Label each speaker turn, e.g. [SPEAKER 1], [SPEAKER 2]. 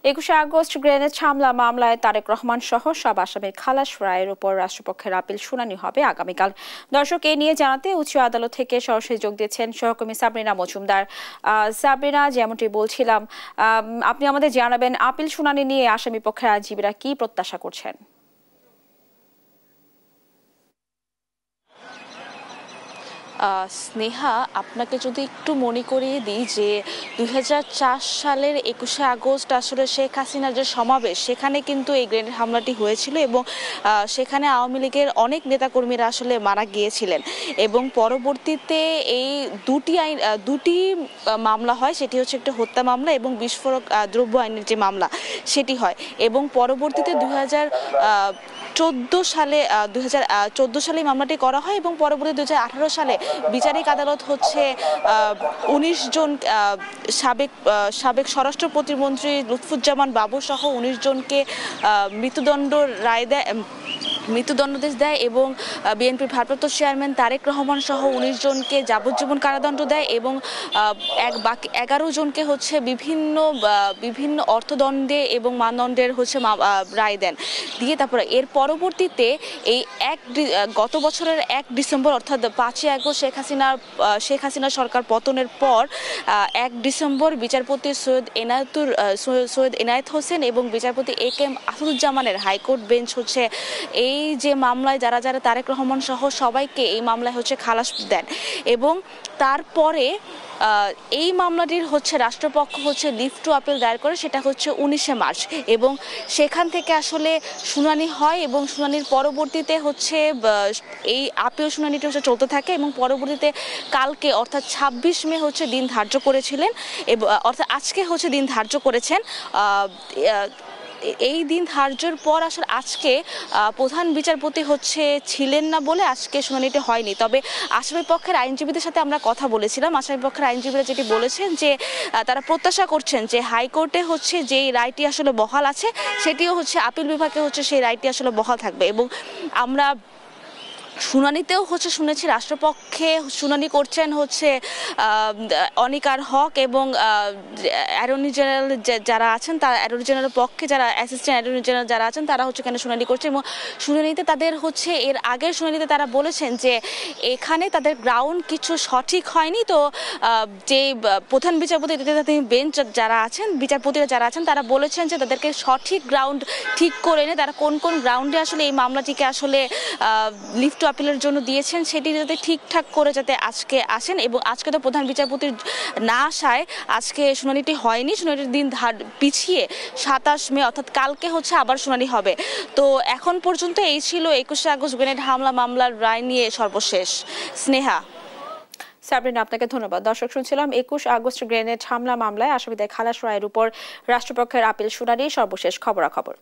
[SPEAKER 1] 21 August grenade হামলা মামলায় তারেক রহমান সহ সব আসামির খালাস রায়ের উপর রাষ্ট্রপক্ষের আপিল শুনানি হবে আগামীকাল। দর্শক, এ নিয়ে জানাতে উচ্চ আদালত থেকে সরাসরি যোগ দিয়েছেন সহকর্মী সাবরিনা মজুমদার। সাবরিনা, যেমনটি বলছিলাম, আপনি আমাদের জানাবেন আপিল শুনানি নিয়ে আসামি পক্ষের আইনজীবীরা কি প্রত্যাশা করছেন?
[SPEAKER 2] স্নেহা, আপনাকে যদি একটু মনে করিয়ে দিই যে 2004 সালের 21 আগস্ট আসলে শেখ হাসিনার যে সমাবেশ, সেখানে কিন্তু এই গ্রেনেড হামলাটি হয়েছিল এবং সেখানে আওয়ামী লীগের অনেক নেতাকর্মীরা আসলে মারা গিয়েছিলেন এবং পরবর্তীতে এই দুটি মামলা হয়। সেটি হচ্ছে একটা হত্যা মামলা এবং বিস্ফোরক দ্রব্য আইনের যে মামলা সেটি হয় এবং পরবর্তীতে 2014 সালে মামলাটি করা হয় এবং পরবর্তী 2018 সালে বিচারিক আদালত হচ্ছে 19 জন সাবেক স্বরাষ্ট্র প্রতিমন্ত্রী লুৎফুজ্জামান বাবু সহ 19 জনকে মৃত্যুদণ্ডাদেশ দেয় এবং বিএনপির ভারপ্রাপ্ত চেয়ারম্যান তারেক রহমান সহ 19 জনকে যাবজ্জীবন কারাদণ্ড দেয় এবং বাকি 11 জনকে হচ্ছে বিভিন্ন অর্থদণ্ডে এবং মানদণ্ডের হচ্ছে রায় দেন দিয়ে তারপরে এর পরবর্তীতে এই গত বছরের 1 ডিসেম্বর অর্থাৎ 5 আগস্ট শেখ হাসিনা সরকার পতনের পর 1 ডিসেম্বর বিচারপতি সৈয়দ এনায়েত হোসেন এবং বিচারপতি AK আসাদুজ্জামানের হাইকোর্ট বেঞ্চ হচ্ছে এই যে মামলায় যারা তারেক রহমান সহ সবাইকে এই মামলায় হচ্ছে খালাস দেন এবং তারপরে এই মামলাটির হচ্ছে রাষ্ট্রপক্ষ হচ্ছে লিভ টু আপিল দায়ের করে, সেটা হচ্ছে 19 মার্চ এবং সেখান থেকে আসলে শুনানি হয় এবং শুনানির পরবর্তীতে হচ্ছে এই আপিল শুনানিটি হচ্ছে চলতে থাকে এবং পরবর্তীতে কালকে অর্থাৎ 26 মে হচ্ছে দিন ধার্য করেছিলেন এবং অর্থাৎ আজকে হচ্ছে দিন ধার্য করেছেন। এই দিন ধার্যের পর আসলে আজকে প্রধান বিচারপতি হচ্ছে ছিলেন না বলে আজকে শুনানিটি হয়নি। তবে আসামি পক্ষের আইনজীবীদের সাথে আমরা কথা বলেছিলাম। আসামি পক্ষের আইনজীবীরা যেটি বলেছেন যে তারা প্রত্যাশা করছেন যে হাইকোর্টে হচ্ছে যে রায়টি আসলে বহাল আছে সেটিও হচ্ছে আপিল বিভাগে হচ্ছে সেই রায়টি আসলে বহাল থাকবে এবং আমরা শুনানিতেও হচ্ছে শুনেছি রাষ্ট্রপক্ষে শুনানি করছেন হচ্ছে অনিকার হক এবং অ্যাটর্নি জেনারেল যারা আছেন তারা অ্যাটর্নি জেনারেলের পক্ষে যারা অ্যাসিস্ট্যান্ট অ্যাটর্নি জেনারেল যারা আছেন তারা হচ্ছে এখানে শুনানি করছে এবং শুনানিতে তাদের হচ্ছে এর আগের শুনানিতে তারা বলেছেন যে এখানে তাদের গ্রাউন্ড কিছু সঠিক হয়নি। তো যে প্রধান বিচারপতি বেঞ্চ যারা আছেন বিচারপতিরা যারা আছেন তারা বলেছেন যে তাদেরকে সঠিক গ্রাউন্ড ঠিক করে এনে তারা কোন কোন গ্রাউন্ডে আসলে এই মামলাটিকে আসলে লিভ টু আপিলের জন্য দিয়েছেন সেটি যাতে ঠিকঠাক করে যাতে আজকে আসেন এবং আজকে তো প্রধান বিচারপতির না আসায় আজকে শুনানিটি হয়নি। শুনানির দিন পিছিয়ে 27 মে অর্থাৎ কালকে হচ্ছে আবার শুনানি হবে। তো এখন পর্যন্ত এই ছিল 21 আগস্ট গ্রেনেড হামলা মামলার রায় নিয়ে সর্বশেষ। স্নেহা।
[SPEAKER 1] সাবরিনা, আপনাকে ধন্যবাদ। দর্শক, শুনছিলাম 21 আগস্ট গ্রেনেড হামলা মামলায় আসামিদের খালাস রায়ের উপর রাষ্ট্রপক্ষের আপিল শুনানি সর্বশেষ খবরাখবর।